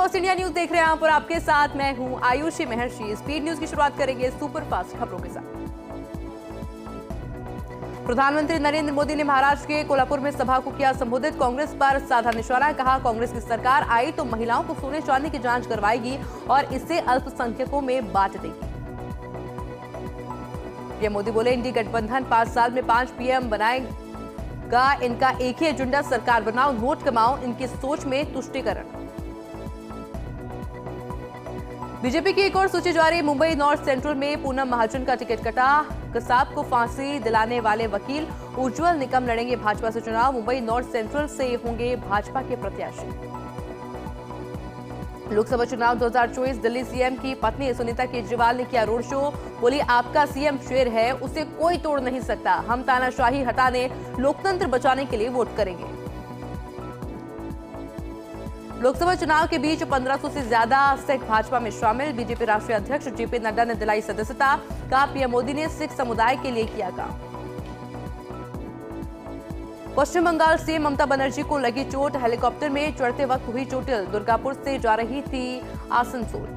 First India news देख रहे हैं आप और आपके साथ मैं हूं आयुषी महर्षि। स्पीड न्यूज की शुरुआत करेंगे सुपर फास्ट खबरों के साथ। प्रधानमंत्री नरेंद्र मोदी ने महाराष्ट्र के कोल्हापुर में सभा को किया संबोधित। कांग्रेस पर साधा निशाना, कहा कांग्रेस की सरकार आई तो महिलाओं को सोने चांदी की जांच करवाएगी और इससे अल्पसंख्यकों में बांट देगी। पीएम मोदी बोले इंडी गठबंधन 5 साल में 5 पीएम बनाएगा, इनका एक ही एजेंडा सरकार बनाओ नोट कमाओ, इनकी सोच में तुष्टीकरण। बीजेपी की एक और सूची जारी, मुंबई नॉर्थ सेंट्रल में पूनम महाजन का टिकट कटा। कसाब को फांसी दिलाने वाले वकील उज्जवल निकम लड़ेंगे भाजपा से चुनाव। मुंबई नॉर्थ सेंट्रल से होंगे भाजपा के प्रत्याशी। लोकसभा चुनाव 2024, दिल्ली सीएम की पत्नी सुनीता केजरीवाल ने किया रोड शो। बोली आपका सीएम शेर है, उसे कोई तोड़ नहीं सकता, हम तानाशाही हटाने लोकतंत्र बचाने के लिए वोट करेंगे। लोकसभा चुनाव के बीच 1500 से ज्यादा सिख भाजपा में शामिल। बीजेपी राष्ट्रीय अध्यक्ष जेपी नड्डा ने दिलाई सदस्यता, कहा पीएम मोदी ने सिख समुदाय के लिए किया काम। पश्चिम बंगाल सीएम ममता बनर्जी को लगी चोट, हेलीकॉप्टर में चढ़ते वक्त हुई चोटिल। दुर्गापुर से जा रही थी आसनसोल।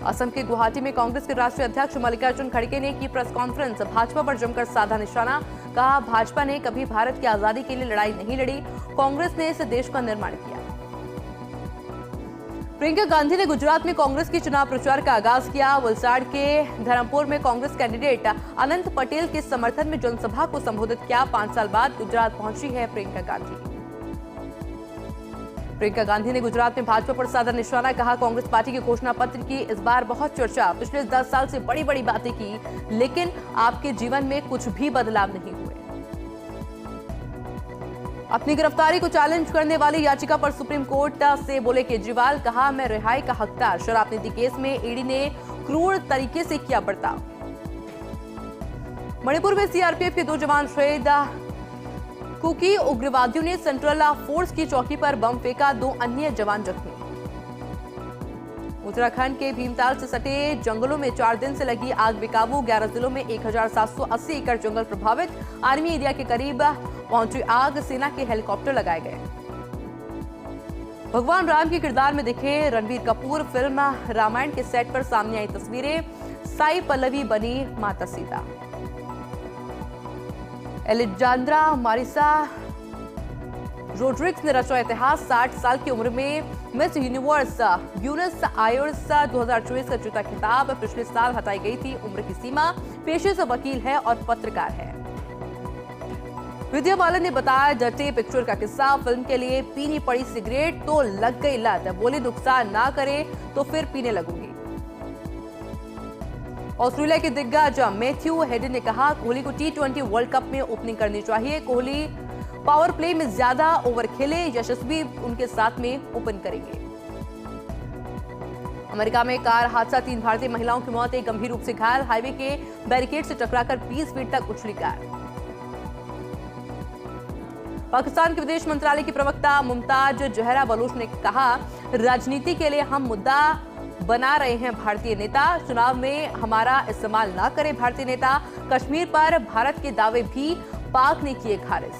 असम के गुवाहाटी में कांग्रेस के राष्ट्रीय अध्यक्ष मल्लिकार्जुन खड़गे ने की प्रेस कॉन्फ्रेंस। भाजपा पर जमकर साधा निशाना, कहा भाजपा ने कभी भारत की आजादी के लिए लड़ाई नहीं लड़ी, कांग्रेस ने इस देश का निर्माण किया। प्रियंका गांधी ने गुजरात में कांग्रेस की चुनाव प्रचार का आगाज किया। वलसाड़ के धरमपुर में कांग्रेस कैंडिडेट अनंत पटेल के समर्थन में जनसभा को संबोधित किया। 5 साल बाद गुजरात पहुंची है प्रियंका गांधी। प्रियंका गांधी ने गुजरात में भाजपा पर साधा निशाना, कहा कांग्रेस पार्टी के घोषणा पत्र की इस बार बहुत चर्चा, पिछले 10 साल से बड़ी बड़ी बातें की, लेकिन आपके जीवन में कुछ भी बदलाव नहीं हुए। अपनी गिरफ्तारी को चैलेंज करने वाली याचिका पर सुप्रीम कोर्ट से बोले केजरीवाल, कहा मैं रिहाई का हकदार। शराब नीति केस में ईडी ने क्रूर तरीके से किया बर्ताव। मणिपुर में सीआरपीएफ के 2 जवान शहीद। कुकी उग्रवादियों ने सेंट्रल फोर्स की चौकी पर बम फेंका, 2 अन्य जवान जख्मी। उत्तराखंड के भीमताल से सटे जंगलों में 4 दिन से लगी आग बेकाबू। 11 जिलों में 1780 एकड़ जंगल प्रभावित। आर्मी एरिया के करीब पहुंची आग, सेना के हेलीकॉप्टर लगाए गए। भगवान राम के किरदार में दिखे रणबीर कपूर। फिल्म रामायण के सेट पर सामने आई तस्वीरें, साई पल्लवी बनी माता सीता। एलेक्जेंड्रा मारिसा रोड्रिग्स ने रचा इतिहास। 60 साल की उम्र में मिस यूनिवर्स ब्यूनस आयर्स 2024 का जीता खिताब। पिछले साल हटाई गई थी उम्र की सीमा। पेशे से वकील है और पत्रकार है। विद्या बालन ने बताया डर्टी पिक्चर का किस्सा। फिल्म के लिए पीनी पड़ी सिगरेट तो लग गई लत, बोली नुकसान ना करे तो फिर पीने लगूंगी। ऑस्ट्रेलिया के दिग्गज मैथ्यू हेडन ने कहा कोहली को T20 वर्ल्ड कप में ओपनिंग करनी चाहिए। कोहली पावर प्ले में ज्यादा ओवर खेले, यशस्वी उनके साथ में ओपन करेंगे। अमेरिका में कार हादसा, 3 भारतीय महिलाओं की मौत, एक गंभीर रूप से घायल। हाईवे के बैरिकेड से टकराकर 20 फीट तक उछली कार। पाकिस्तान के विदेश मंत्रालय की प्रवक्ता मुमताज जहरा बलूच ने कहा राजनीति के लिए हम मुद्दा बना रहे हैं भारतीय नेता, चुनाव में हमारा इस्तेमाल ना करे भारतीय नेता। कश्मीर पर भारत के दावे भी पाक ने किए खारिज।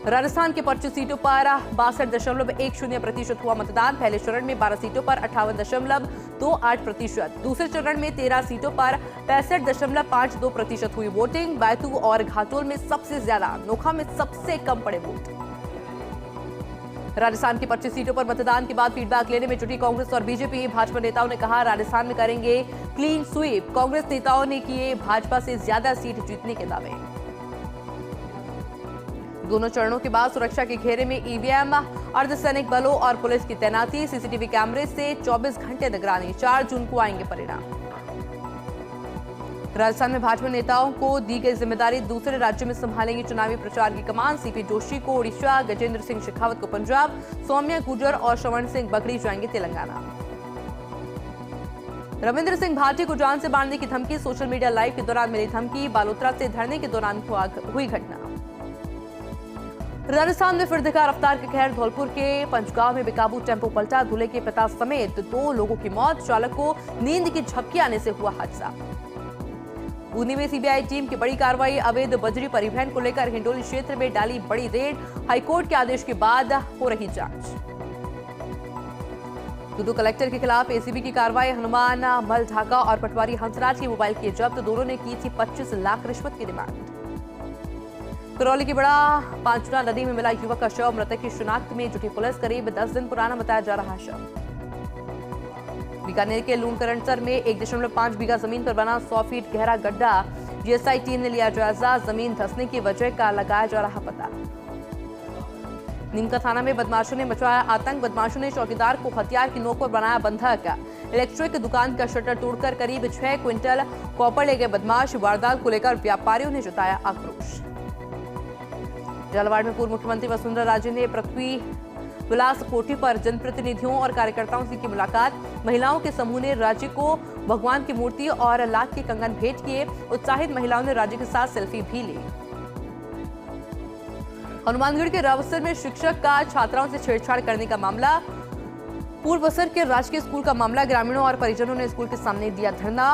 राजस्थान के 25 सीटों पर 62.10% हुआ मतदान। पहले चरण में 12 सीटों पर 58.28%, दूसरे चरण में 13 सीटों पर 65.52% हुई वोटिंग। बैतूल और घाटोल में सबसे ज्यादा, नोखा में सबसे कम पड़े वोट। राजस्थान की 25 सीटों पर मतदान के बाद फीडबैक लेने में जुटी कांग्रेस और बीजेपी। भाजपा नेताओं ने कहा राजस्थान में करेंगे क्लीन स्वीप। कांग्रेस नेताओं ने किए भाजपा से ज्यादा सीट जीतने के दावे। दोनों चरणों के बाद सुरक्षा के घेरे में ईवीएम, अर्धसैनिक बलों और पुलिस की तैनाती। सीसीटीवी कैमरे से 24 घंटे निगरानी। 4 जून को आएंगे परिणाम। राजस्थान में भाजपा नेताओं को दी गई जिम्मेदारी, दूसरे राज्यों में संभालेंगे चुनावी प्रचार की कमान। सीपी जोशी को ओडिशा, गजेंद्र सिंह शेखावत को पंजाब, सौम्या गुर्जर और श्रवण सिंह बगड़ी जाएंगे तेलंगाना। रविंद्र सिंह भाटी को जान से मारने की धमकी, सोशल मीडिया लाइव के दौरान मिली धमकी। बालोतरा से धरने के दौरान हुई घटना। राजस्थान में फिर दिखा रफ्तार के कहर। धौलपुर के पंचगांव में बेकाबू टेम्पो पलटा, दूल्हे के पिता समेत 2 लोगों की मौत। चालक को नींद की झपकी आने से हुआ हादसा। बूंदी में सीबीआई टीम की बड़ी कार्रवाई, अवैध बजरी परिवहन को लेकर हिंडोली क्षेत्र में डाली बड़ी रेड, हाईकोर्ट के आदेश के बाद हो रही जांच। टुडू कलेक्टर के खिलाफ एसीबी की कार्रवाई, हनुमान मल ढाका और पटवारी हंसराज की मोबाइल की जब्त, दोनों ने की थी 25 लाख रिश्वत की डिमांड। करौली की बड़ा पांचना नदी में मिला युवक का शव, मृतक की शिनाख्त में जुटी पुलिस, करीब 10 दिन पुराना बताया जा रहा शव। बीकानेर के लूणकरणसर में 1.5 बीघा जमीन पर बना 100 फीट गहरा गड्ढा, जीएसआई टीम ने लिया जायजा, जमीन धंसने की वजह का लगाया जा रहा पता। नीमका थाना में बदमाशों ने मचाया आतंक, बदमाशों ने चौकीदार को हथियार की नोक पर बनाया बंधक, इलेक्ट्रिक दुकान का शटर तोड़कर करीब 6 क्विंटल कॉपर ले गए बदमाश, वारदात को लेकर व्यापारियों ने जताया आक्रोश। झालावाड़ में पूर्व मुख्यमंत्री वसुंधरा राजे ने पृथ्वी विलास कोठी पर जनप्रतिनिधियों और कार्यकर्ताओं से की मुलाकात, महिलाओं के समूह ने राज्य को भगवान की मूर्ति और लाख के कंगन भेंट किए, उत्साहित महिलाओं ने राज्य के साथ सेल्फी भी ली। हनुमानगढ़ के रावसर में शिक्षक का छात्राओं से छेड़छाड़ करने का मामला, पूर्वसर के राजकीय स्कूल का मामला, ग्रामीणों और परिजनों ने स्कूल के सामने दिया धरना,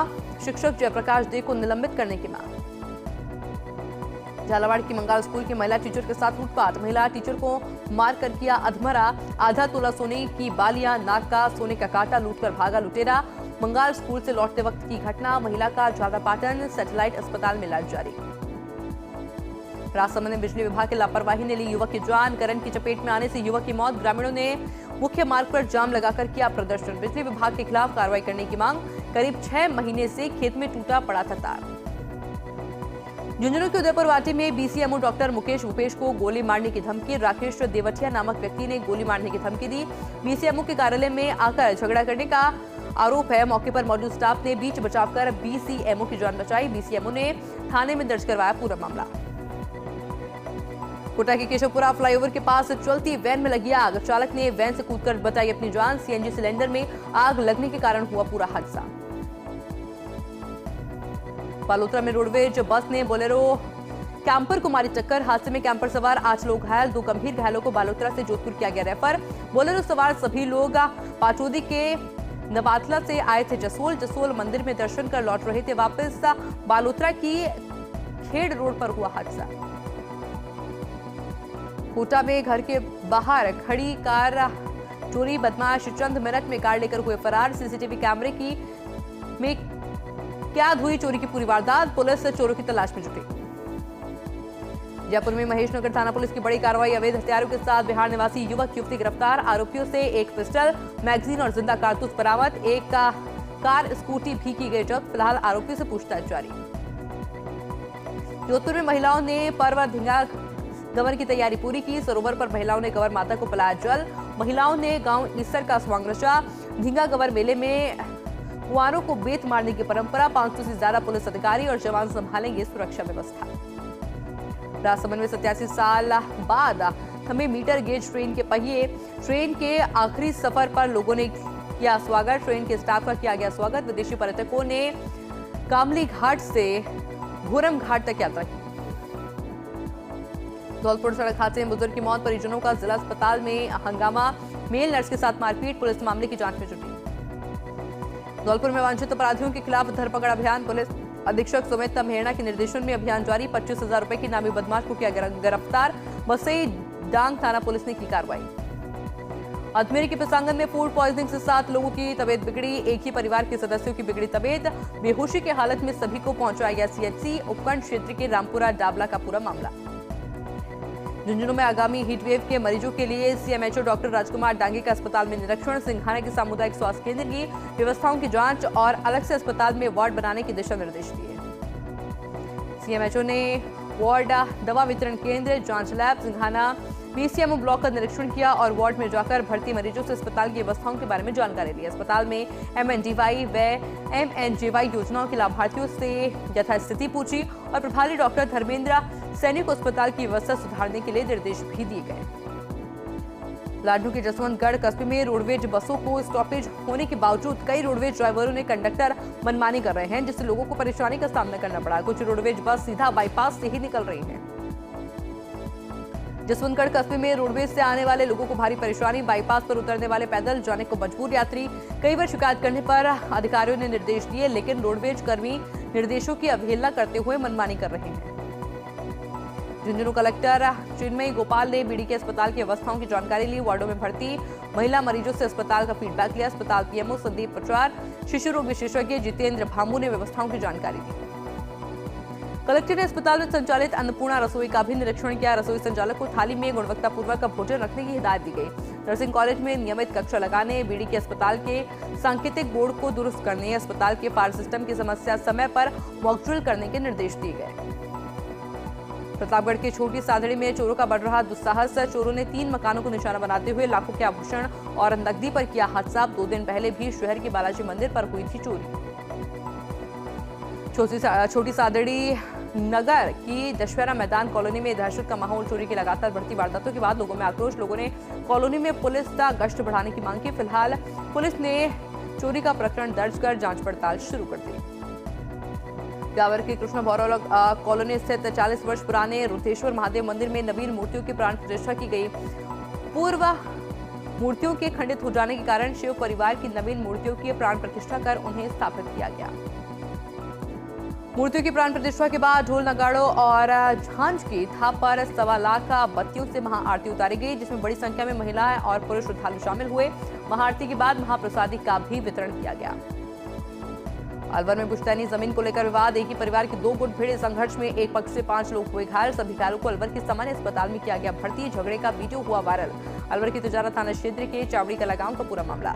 शिक्षक जयप्रकाश दे को निलंबित करने की मांग। झालावाड़ की मंगाल स्कूल की महिला टीचर के साथ लूटपाट, महिला टीचर को मारकर किया अधमरा, आधा तोला सोने की बालियां, नाक का सोने का कांटा लूटकर भागा लुटेरा। मंगाल स्कूल से लौटते वक्त की घटना, महिला का झालरापाटन सैटेलाइट अस्पताल में इलाज जारी। राजसमंद में बिजली विभाग की लापरवाही ने ली युवक की जान, करंट की चपेट में आने से युवक की मौत, ग्रामीणों ने मुख्य मार्ग पर जाम लगाकर किया प्रदर्शन, बिजली विभाग के खिलाफ कार्रवाई करने की मांग, करीब 6 महीने से खेत में टूटा पड़ा था तार। झुंझुनू के उदयपुर वाटी में बीसीएमओ डॉक्टर मुकेश भूपेश को गोली मारने की धमकी, राकेश देवटिया नामक व्यक्ति ने गोली मारने की धमकी दी, बीसीएमओ के कार्यालय में आकर झगड़ा करने का आरोप है। मौके पर मौजूद स्टाफ ने बीच बचाव कर बीसीएमओ की जान बचाई, बीसीएमओ ने थाने में दर्ज करवाया पूरा मामला। कोटा के केशवपुरा फ्लाईओवर के पास चलती वैन में लगी आग, चालक ने वैन से कूदकर बचाई अपनी जान, सीएनजी सिलेंडर में आग लगने के कारण हुआ पूरा हादसा। बालोतरा में रोडवेज बस ने बोलेरो कैंपर को मारी टक्कर, हादसे में कैंपर सवार 8 लोग घायल, 2 गंभीर घायलों को बालोतरा से जोधपुर किया गया रेफर। बोलेरो सवार सभी लोग पाचोदी के नवातला से आए थे जसोल मंदिर में दर्शन कर लौट रहे थे वापस। बालोतरा की खेड़ रोड पर हुआ हादसा। कोटा में घर के बाहर खड़ी कार चोरी, बदमाश चंद मिनट में कार लेकर हुए फरार, सीसीटीवी कैमरे की में कैद हुई चोरी की पूरी वारदात, पुलिस चोरों की तलाश में जुटी। जयपुर में महेशनगर थाना पुलिस की बड़ी कार्रवाई, अवैध हथियारों के साथ बिहार निवासी युवक युवती गिरफ्तार, आरोपियों से एक पिस्टल, मैगजीन और जिंदा कारतूस बरामद, एक कार स्कूटी भी की गई जब्त, फिलहाल आरोपियों से पूछताछ जारी। जोधपुर में महिलाओं ने पर्व धिंगा गंवर की तैयारी पूरी की, सरोवर पर महिलाओं ने गंवर माता को पिलाया जल, महिलाओं ने गांव ईसर का स्वांग रचा, धिंगा गंवर मेले में कुंवारों को बेत मारने की परंपरा, 500 से ज्यादा पुलिस अधिकारी और जवान संभालेंगे सुरक्षा व्यवस्था। राजसमंद में 87 साल बाद थमे मीटर गेज ट्रेन के पहिए, ट्रेन के आखिरी सफर पर लोगों ने किया स्वागत, ट्रेन के स्टाफ का किया गया स्वागत, विदेशी पर्यटकों ने कामली घाट से घोरम घाट तक यात्रा की। धौलपुर सड़क हादसे में बुजुर्ग की मौत, परिजनों का जिला अस्पताल में हंगामा, मेल नर्स के साथ मारपीट, पुलिस मामले की जांच में जुटी। धौलपुर में वांछित अपराधियों के खिलाफ धरपकड़ अभियान, पुलिस अधीक्षक सुमित मेहरा के निर्देशन में अभियान जारी, 25,000 रुपए की नामी बदमाश को किया गिरफ्तार, बसई डांग थाना पुलिस ने की कार्रवाई। अजमेर के पिसांगन में फूड पॉइजनिंग से 7 लोगों की तबीयत बिगड़ी, एक ही परिवार के सदस्यों की बिगड़ी तबीयत, बेहोशी की हालत में सभी को पहुंचाया गया सीएचसी, उपखंड क्षेत्र के रामपुरा डाबला का पूरा मामला। झुंझुनू में आगामी हीटवेव के मरीजों के लिए सीएमएचओ डॉक्टर राजकुमार डांगे का अस्पताल में निरीक्षण, सिंघाना के सामुदायिक स्वास्थ्य केंद्र की व्यवस्थाओं की जांच और अलग से अस्पताल में वार्ड बनाने के दिशा निर्देश दिए। सीएमएचओ ने वार्ड, दवा वितरण केंद्र, जांच लैब, सिंघाना पीसीएमओ ब्लॉक का निरीक्षण किया और वार्ड में जाकर भर्ती मरीजों से अस्पताल की व्यवस्थाओं के बारे में जानकारी ली। अस्पताल में एमएनडीवाई व एमएनजेवाई योजनाओं के लाभार्थियों से यथास्थिति पूछी और प्रभारी डॉक्टर धर्मेंद्र सैनी को अस्पताल की व्यवस्था सुधारने के लिए निर्देश भी दिए गए। लाडनू के जसवंतगढ़ कस्बे में रोडवेज बसों को स्टॉपेज होने के बावजूद कई रोडवेज ड्राइवरों ने कंडक्टर मनमानी कर रहे हैं, जिससे लोगों को परेशानी का सामना करना पड़ा। कुछ रोडवेज बस सीधा बाईपास से ही निकल रही हैं। जसवंतगढ़ कस्बे में रोडवेज से आने वाले लोगों को भारी परेशानी, बाईपास पर उतरने वाले पैदल जाने को मजबूर यात्री। कई बार शिकायत करने पर अधिकारियों ने निर्देश दिए, लेकिन रोडवेज कर्मी निर्देशों की अवहेलना करते हुए मनमानी कर रहे हैं। झुंझुनू कलेक्टर चिन्मयी गोपाल ने बीडीके अस्पताल की व्यवस्थाओं की जानकारी ली। वार्डों में भर्ती महिला मरीजों से अस्पताल का फीडबैक लिया। अस्पताल पीएमओ संदीप पटवार, शिशु रोग विशेषज्ञ जितेंद्र भामू ने व्यवस्थाओं की जानकारी दी। कलेक्टर ने अस्पताल में संचालित अन्नपूर्णा रसोई का भी निरीक्षण किया। रसोई संचालक को थाली में गुणवत्तापूर्वक भोजन रखने की हिदायत दी गई। नर्सिंग कॉलेज में नियमित कक्षा लगाने, बीडीके अस्पताल के सांकेतिक बोर्ड को दुरुस्त करने, अस्पताल के फायर सिस्टम की समस्या समय पर मॉकड्रिल करने के निर्देश दिए गए। प्रतापगढ़ के छोटी सादड़ी में चोरों का बढ़ रहा दुस्साहस। चोरों ने 3 मकानों को निशाना बनाते हुए लाखों के आभूषण और नकदी पर किया हादसा। 2 दिन पहले भी शहर के बालाजी मंदिर पर हुई थी चोरी। छोटी सादड़ी नगर की दशहरा मैदान कॉलोनी में दहशत का माहौल। चोरी की लगातार बढ़ती वारदातों के बाद लोगों में आक्रोश। लोगों ने कॉलोनी में पुलिस का गश्त बढ़ाने की मांग की। फिलहाल पुलिस ने चोरी का प्रकरण दर्ज कर जांच पड़ताल शुरू कर दी। ब्यावर के कृष्ण भौरव कॉलोनी स्थित 40 वर्ष पुराने रुद्रेश्वर महादेव मंदिर में नवीन मूर्तियों की प्राण प्रतिष्ठा की गई। पूर्व मूर्तियों के खंडित हो जाने के कारण शिव परिवार की नवीन मूर्तियों की प्राण प्रतिष्ठा कर उन्हें स्थापित किया गया। मूर्तियों की प्राण प्रतिष्ठा के बाद ढोल नगाड़ों और झांझ की थाप पर 1.25 लाख बत्तियों से महाआरती उतारी गई, जिसमें बड़ी संख्या में महिलाएं और पुरुष श्रद्धालु शामिल हुए। महाआरती के बाद महाप्रसादी का भी वितरण किया गया। अलवर में पुश्तैनी जमीन को लेकर विवाद। एक ही परिवार के 2 गुट भिड़े संघर्ष में एक पक्ष से 5 लोग हुए घायल। सभी घायलों को अलवर के सामान्य अस्पताल में किया गया भर्ती। झगड़े का वीडियो हुआ वायरल। अलवर के तिजारा थाना क्षेत्र के चावड़ी कला गांव का पूरा मामला।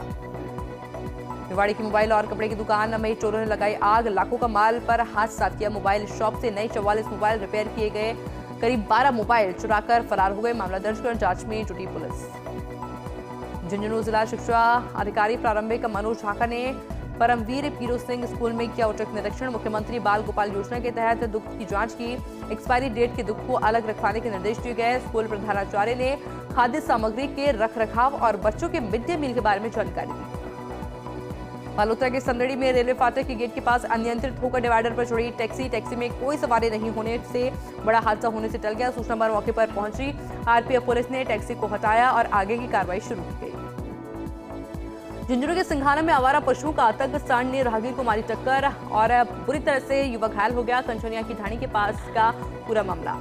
निवाड़ी की मोबाइल और कपड़े की दुकान में चोरों ने लगाई आग। लाखों का माल पर हाथ साफ किया। मोबाइल शॉप से नए 44 मोबाइल रिपेयर किए गए। करीब 12 मोबाइल चुराकर फरार हो गए। मामला दर्ज कर जांच में जुटी पुलिस। झुंझुनू जिला शिक्षा अधिकारी प्रारंभिक मनोज ढाका ने परमवीर पीरो सिंह स्कूल में किया औचक निरीक्षण। मुख्यमंत्री बाल गोपाल योजना के तहत दुग्ध की जांच की। एक्सपायरी डेट के दुग्ध को अलग रखवाने के निर्देश दिए गए। स्कूल प्रधानाचार्य ने खाद्य सामग्री के रखरखाव और बच्चों के मिड डे मील के बारे में जानकारी दी। बालोतरा के संदड़ी में रेलवे फाटक के गेट के पास अनियंत्रित होकर डिवाइडर पर चढ़ी टैक्सी में कोई सवारी नहीं होने से बड़ा हादसा होने से टल गया। सूचना पर मौके पर पहुंची आरपीएफ पुलिस ने टैक्सी को हटाया और आगे की कार्रवाई शुरू की गई। झुंझुनू के सिंघाना में आवारा पशुओं का आतंक। सांड ने राहगीर को मारी टक्कर और बुरी तरह से युवक घायल हो गया। कंचनिया की ढाणी के पास का पूरा मामला।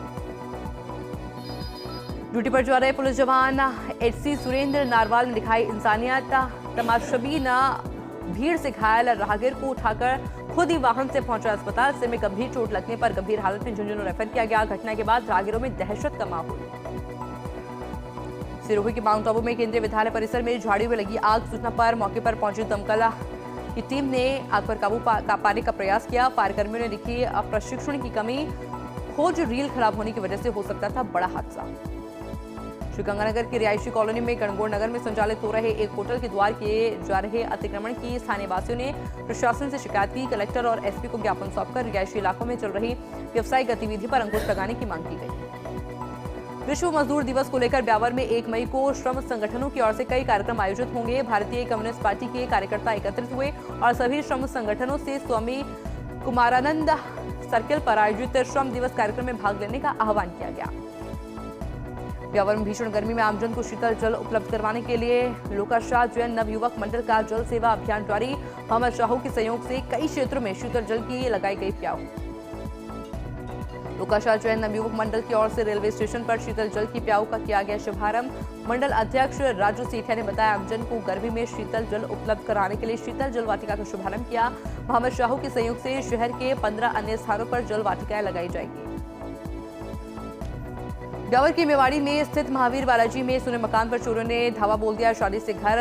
ड्यूटी पर जा रहे पुलिस जवान एचसी सुरेंद्र नारवाल ने दिखाई इंसानियत। तमाशबीन भीड़ से घायल राहगीर को उठाकर खुद ही वाहन से पहुंचा अस्पताल। सिर में गंभीर चोट लगने पर गंभीर हालत में झुंझुनू रेफर किया गया। घटना के बाद राहगीरों में दहशत का माहौल। सिरोही के माउंट आबू में केंद्रीय विद्यालय परिसर में झाड़ियों में लगी आग। सूचना पर मौके पर पहुंची दमकल की टीम ने आग पर काबू पाने का प्रयास किया। फायर कर्मियों ने लिखी प्रशिक्षण की कमी, खोज रील खराब होने की वजह से हो सकता था बड़ा हादसा। श्रीगंगानगर की रिहायशी कॉलोनी में गणगौर नगर में संचालित हो रहे एक होटल के द्वार किए जा रहे अतिक्रमण की स्थानीय वासियों ने प्रशासन से शिकायत की। कलेक्टर और एसपी को ज्ञापन सौंपकर रिहायशी इलाकों में चल रही व्यवसायिक गतिविधि पर अंकुश लगाने की मांग की गई। विश्व मजदूर दिवस को लेकर ब्यावर में 1 मई को श्रम संगठनों की ओर से कई कार्यक्रम आयोजित होंगे। भारतीय कम्युनिस्ट पार्टी के कार्यकर्ता एकत्रित हुए और सभी श्रम संगठनों से स्वामी कुमारानंद सर्किल पर आयोजित श्रम दिवस कार्यक्रम में भाग लेने का आह्वान किया गया। ब्यावर में भीषण गर्मी में आमजन को शीतल जल उपलब्ध करवाने के लिए लोकाशाह जैन नवयुवक मंडल का जल सेवा अभियान जारी। मोहम्मद शाहू के सहयोग से कई क्षेत्रों में शीतल जल की लगाई गई प्याऊ। लोकाशाह जैन नवयुवक मंडल की ओर से रेलवे स्टेशन पर शीतल जल की प्याऊ का किया गया शुभारंभ। मंडल अध्यक्ष राजू सेठिया ने बताया आमजन को गर्मी में शीतल जल उपलब्ध कराने के लिए शीतल जल वाटिका का शुभारंभ किया। मोहम्मद शाहू के सहयोग से शहर के 15 अन्य स्थानों पर जल वाटिकाएं लगाई जाएगी। ब्यावर की मेवाड़ी में स्थित महावीर बालाजी में सुने मकान पर चोरों ने धावा बोल दिया। शादी से घर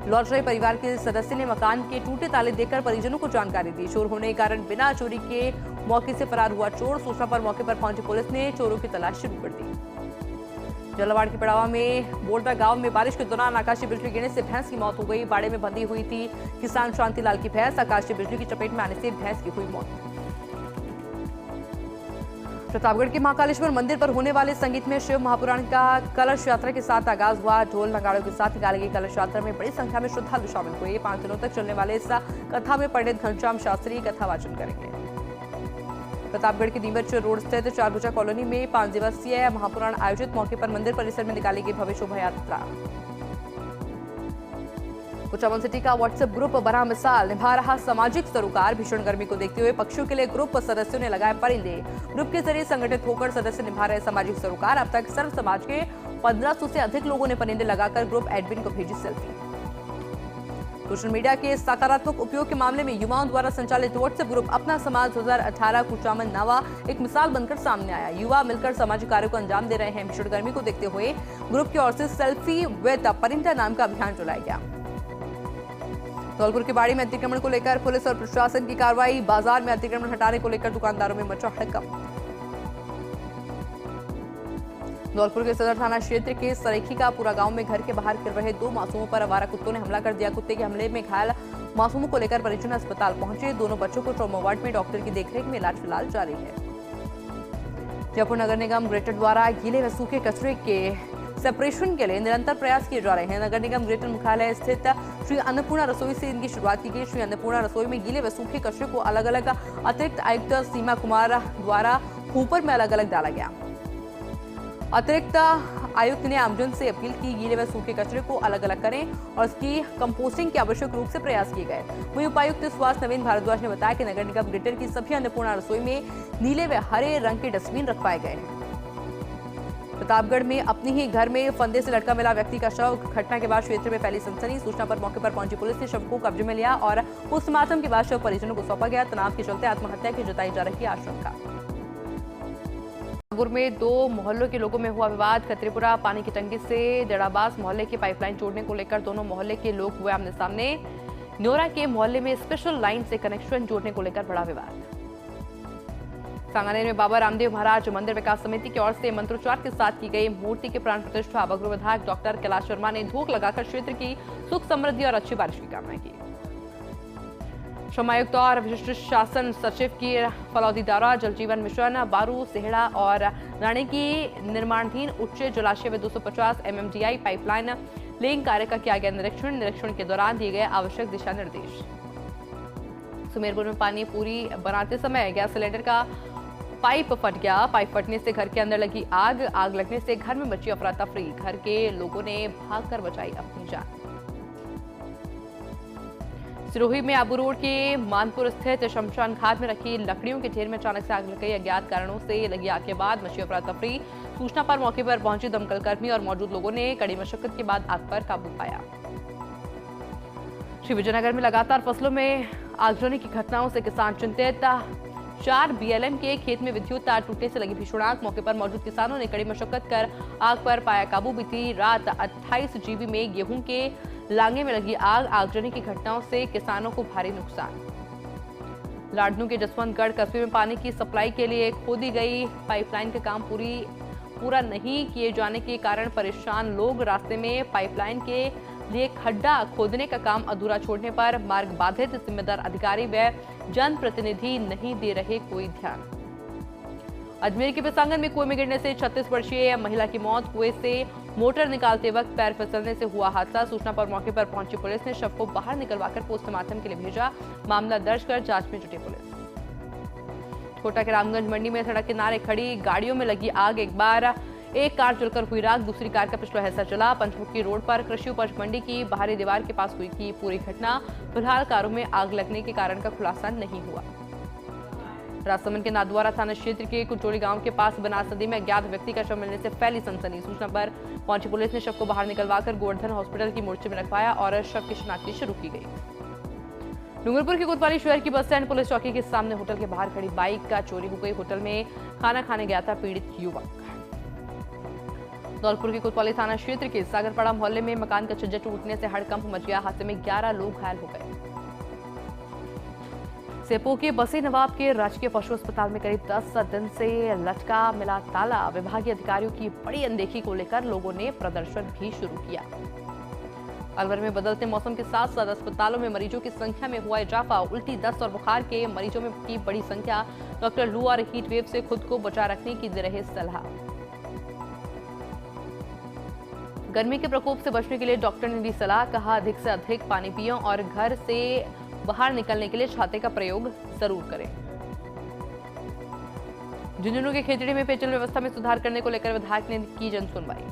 लौट रहे परिवार के सदस्य ने मकान के टूटे ताले देखकर परिजनों को जानकारी दी। चोर होने के कारण बिना चोरी के मौके से फरार हुआ चोर। सूचना पर मौके पर पहुंची पुलिस ने चोरों की तलाश शुरू कर दी। जलवाड़ के पड़ावा में बोर्डा गांव में बारिश के दौरान आकाशीय बिजली गिरने से भैंस की मौत हो गई। बाड़े में बंधी हुई थी किसान शांतिलाल की भैंस। आकाशीय बिजली की चपेट में आने से भैंस की हुई मौत। प्रतापगढ़ के महाकालेश्वर मंदिर पर होने वाले संगीत में शिव महापुराण का कलश यात्रा के साथ आगाज हुआ। ढोल नगाड़ों के साथ निकाली गई कलश यात्रा में बड़ी संख्या में श्रद्धालु शामिल हुए। 5 दिनों तक चलने वाले इस कथा में पंडित घनश्याम शास्त्री कथा वाचन करेंगे। प्रतापगढ़ के नीमच रोड स्थित चारभुजा कॉलोनी में 5 दिवसीय महापुराण आयोजित। मौके पर मंदिर परिसर में निकाली गई भव्य शोभा यात्रा। कुचामन सिटी का व्हाट्सएप ग्रुप बना मिसाल, निभा रहा सामाजिक सरोकार। भीषण गर्मी को देखते हुए पक्षियों के लिए ग्रुप सदस्यों ने लगाए परिंदे। ग्रुप के जरिए संगठित होकर सदस्य निभा रहे सामाजिक सरोकार। अब तक सर्व समाज के 1500 से अधिक लोगों ने परिंदे लगाकर ग्रुप एडमिन को भेजी सेल्फी। सोशल मीडिया के सकारात्मक उपयोग के मामले में युवाओं द्वारा संचालित व्हाट्सएप ग्रुप अपना समाज 2018 कुचामन नावा एक मिसाल बनकर सामने आया। युवा मिलकर सामाजिक कार्यों को अंजाम दे रहे हैं। भीषण गर्मी को देखते हुए ग्रुप की ओर से सेल्फी विद परिंदा नाम का अभियान चलाया गया। धौलपुर के बाड़ी में अतिक्रमण को लेकर पुलिस और प्रशासन की कार्रवाई। बाजार में अतिक्रमण हटाने को लेकर दुकानदारों में मचा हड़कंप। धौलपुर के सदर थाना क्षेत्र के सरेखी का पूरा गांव में घर के बाहर खेल रहे 2 मासूमों पर आवारा कुत्तों ने हमला कर दिया। कुत्ते के हमले में घायल मासूमों को लेकर परिजन अस्पताल पहुंचे। दोनों बच्चों को ट्रॉमा वार्ड में डॉक्टर की देखरेख में इलाज फिलहाल जारी है। जयपुर नगर निगम ग्रेटर द्वारा गीले व सूखे कचरे के सेपरेशन के लिए निरंतर प्रयास किए जा रहे हैं। नगर निगम ग्रेटर मुख्यालय स्थित श्री अन्नपूर्णा रसोई से इनकी शुरुआत की गई। श्री अन्नपूर्णा रसोई में गीले व सूखे कचरे को अलग अलग अतिरिक्त आयुक्त सीमा कुमार द्वारा ऊपर में अलग अलग डाला गया। अतिरिक्त आयुक्त ने आमजन से अपील की गीले व सूखे कचरे को अलग अलग करें और इसकी कंपोस्टिंग के आवश्यक रूप से प्रयास किए गए। वहीं उपायुक्त स्वास्थ्य नवीन भारद्वाज ने बताया कि नगर निगम ग्रेटर की सभी अन्नपूर्णा रसोई में नीले व हरे रंग के डस्टबिन रखवाए गए हैं। प्रतापगढ़ में अपने ही घर में फंदे से लटका मिला व्यक्ति का शव। घटना के बाद क्षेत्र में फैली सनसनी। सूचना पर मौके पर पहुंची पुलिस ने शव को कब्जे में लिया और पोस्टमार्टम के बाद शव परिजनों को सौंपा गया। तनाव के चलते आत्महत्या की जताई जा रही आशंका। नागौर में 2 मोहल्लों के लोगों में हुआ विवाद। खत्रीपुरा पानी की टंकी से डेड़ाबास मोहल्ले की पाइपलाइन जोड़ने को लेकर दोनों मोहल्ले के लोग हुए आमने सामने। न्योरा के मोहल्ले में स्पेशल लाइन से कनेक्शन जोड़ने को लेकर बड़ा विवाद। सांगानेर में बाबा रामदेव महाराज मंदिर विकास समिति की ओर से मंत्रोच्चार के साथ की गई मूर्ति की प्राण प्रतिष्ठा। बगरू विधायक डॉक्टर कैलाश शर्मा ने धूप लगाकर क्षेत्र की सुख समृद्धि और अच्छी बारिश की कामना की। श्रम आयुक्त और विशिष्ट शासन सचिव की फलौदी दौरा। जल जीवन मिशन बारू सेहड़ा और रानी की निर्माणाधीन उच्च जलाशय में 250 MMDI पाइपलाइन लेइंग कार्य का किया गया निरीक्षण के दौरान दिए गए आवश्यक दिशा निर्देश। सुमेरपुर में पानी पूरी बनाते समय गैस सिलेंडर का पाइप फट गया। पाइप फटने से घर के अंदर लगी आग लगने से घर में मची अफरा तफरी। घर के लोगों ने भागकर बचाई अपनी जान। सिरोही में आबू रोड के मानपुर स्थित शमशान घाट में रखी लकड़ियों के ढेर में अचानक से आग लग गई। अज्ञात कारणों से लगी आग के बाद मची अफरा तफरी। सूचना पर मौके पर पहुंचे दमकल कर्मी और मौजूद लोगों ने कड़ी मशक्कत के बाद आग पर काबू पाया। श्री विजयनगर में लगातार फसलों में आगजनी की घटनाओं से किसान चिंतित। 4 BLM के खेत में विद्युत तार टूटने से लगी भीषण आग। मौके पर मौजूद किसानों ने कड़ी मशक्कत कर आग पर पाया काबू। बीती रात 28 GB में गेहूं के लांगे में लगी आगजनी की घटनाओं से किसानों को भारी नुकसान। लाडनू के जसवंतगढ़ कस्बे में पानी की सप्लाई के लिए खोदी गई पाइपलाइन का काम पूरा नहीं किए जाने के कारण परेशान लोग। रास्ते में पाइपलाइन के लिए खड्डा खोदने का काम अधूरा छोड़ने पर मार्ग बाधित। जिम्मेदार अधिकारी व जनप्रतिनिधि नहीं दे रहे कोई ध्यान। अजमेर के पिसांगन में कुएं में गिरने से 36 वर्षीय महिला की मौत। कुएं से मोटर निकालते वक्त पैर फिसलने से हुआ हादसा। सूचना पर मौके पर पहुंची पुलिस ने शव को बाहर निकलवाकर पोस्टमार्टम के लिए भेजा। मामला दर्ज कर जांच में जुटी पुलिस। कोटा के रामगंज मंडी में सड़क किनारे खड़ी गाड़ियों में लगी आग। एक कार जलकर हुई राख। दूसरी कार का पिछला हिस्सा जला। पंचमुखी रोड पर कृषि उपज मंडी की बाहरी दीवार के पास हुई की पूरी घटना। फिलहाल कारों में आग लगने के कारण का खुलासा नहीं हुआ। राजसमंद के नादवारा थाना क्षेत्र के कुचोली गांव के पास बनास नदी में अज्ञात व्यक्ति का शव मिलने से फैली सनसनी। सूचना पर पहुंची पुलिस ने शव को बाहर निकलवाकर गोवर्धन हॉस्पिटल की मोर्चे में रखवाया और शव की शिनाख्ती शुरू की गई। डूंगरपुर के कोतवाली शहर की बस स्टैंड पुलिस चौकी के सामने होटल के बाहर खड़ी बाइक का चोरी हो गई। होटल में खाना खाने गया था पीड़ित युवक। धौलपुर के कोतवाली थाना क्षेत्र के सागरपाड़ा मोहल्ले में मकान का छज्जा टूटने से हड़कंप मच गया। हादसे में 11 लोग घायल हो गए। सेपो के बसी नवाब के राजकीय पशु अस्पताल में करीब 10 दिन से लटका मिला ताला। विभागीय अधिकारियों की बड़ी अनदेखी को लेकर लोगों ने प्रदर्शन भी शुरू किया। अलवर में बदलते मौसम के साथ साथ अस्पतालों में मरीजों की संख्या में हुआ इजाफा। उल्टी, दस्त और बुखार के मरीजों में की बड़ी संख्या। डॉक्टर लू और हीट वेव से खुद को बचा रखने की दे रहे सलाह। गर्मी के प्रकोप से बचने के लिए डॉक्टर ने दी सलाह। कहा, अधिक से अधिक पानी पिएं और घर से बाहर निकलने के लिए छाते का प्रयोग जरूर करें। झुंझुनू के खेतड़ी में पेयजल व्यवस्था में सुधार करने को लेकर विधायक ने की जन सुनवाई।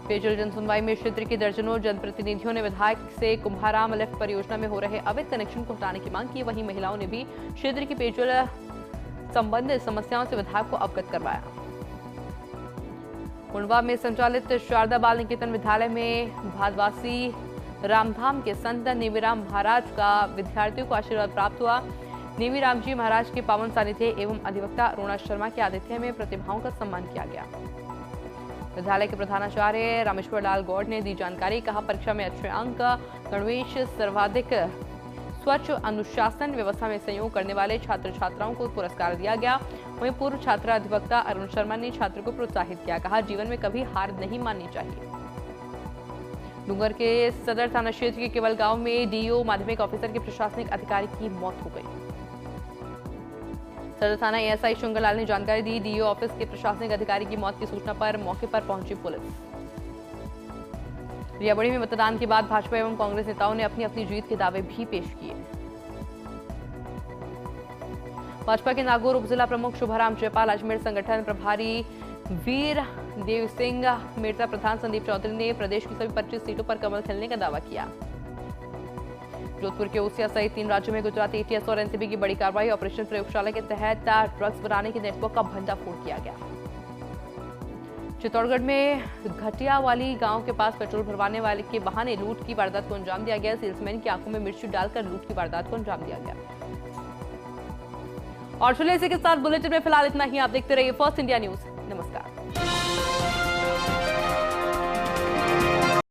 पेयजल जनसुनवाई में क्षेत्र के दर्जनों जनप्रतिनिधियों ने विधायक से कुंभाराम लिफ्ट परियोजना में हो रहे अवैध कनेक्शन को हटाने की मांग की। वहीं महिलाओं ने भी क्षेत्र की पेयजल संबंधित समस्याओं से विधायक को अवगत करवाया। मुंडवा में संचालित शारदा बाल निकेतन विद्यालय में भारतवासी रामधाम के संत नेमीराम महाराज का विद्यार्थियों को आशीर्वाद प्राप्त हुआ। नेमीराम जी महाराज के पावन सानिध्य एवं अधिवक्ता अरुणा शर्मा के आतिथ्य में प्रतिभाओं का सम्मान किया गया। विद्यालय के प्रधानाचार्य रामेश्वर लाल गौड़ ने दी जानकारी। कहा, परीक्षा में अच्छे अंक, गणवेश, सर्वाधिक स्वच्छ अनुशासन व्यवस्था में सहयोग करने वाले छात्र छात्राओं को पुरस्कार दिया गया। वहीं पूर्व छात्र अधिवक्ता अरुण शर्मा ने छात्र को प्रोत्साहित किया। कहा, जीवन में कभी हार नहीं माननी चाहिए। डूंगर के सदर थाना क्षेत्र के केवल गांव में डीओ माध्यमिक ऑफिसर के प्रशासनिक अधिकारी की मौत हो गई। सदर थाना एएसआई शुंगलाल ने जानकारी दी। डीओ ऑफिस के प्रशासनिक अधिकारी की मौत की सूचना पर मौके पर पहुंची पुलिस। रियाबड़ी में मतदान के बाद भाजपा एवं कांग्रेस नेताओं ने अपनी अपनी जीत के दावे भी पेश किए। भाजपा के नागौर उपजिला प्रमुख शुभाराम जयपाल, अजमेर संगठन प्रभारी वीर देव सिंह, मेरता प्रधान संदीप चौधरी ने प्रदेश की सभी 25 सीटों पर कमल खिलने का दावा किया। जोधपुर के ओसिया सहित 3 राज्यों में गुजराती एटीएस और एनसीबी की बड़ी कार्रवाई। ऑपरेशन प्रयोगशाला के तहत ड्रग्स बनाने के नेटवर्क का भंडाफोड़ किया गया। चित्तौड़गढ़ में घटियावाली गांव के पास पेट्रोल भरवाने वाले के बहाने लूट की वारदात को अंजाम दिया गया। सेल्समैन की आंखों में मिर्ची डालकर लूट की वारदात को अंजाम दिया गया। और चलिए इसी के साथ बुलेटिन में फिलहाल इतना ही। आप देखते रहिए फर्स्ट इंडिया न्यूज। नमस्कार।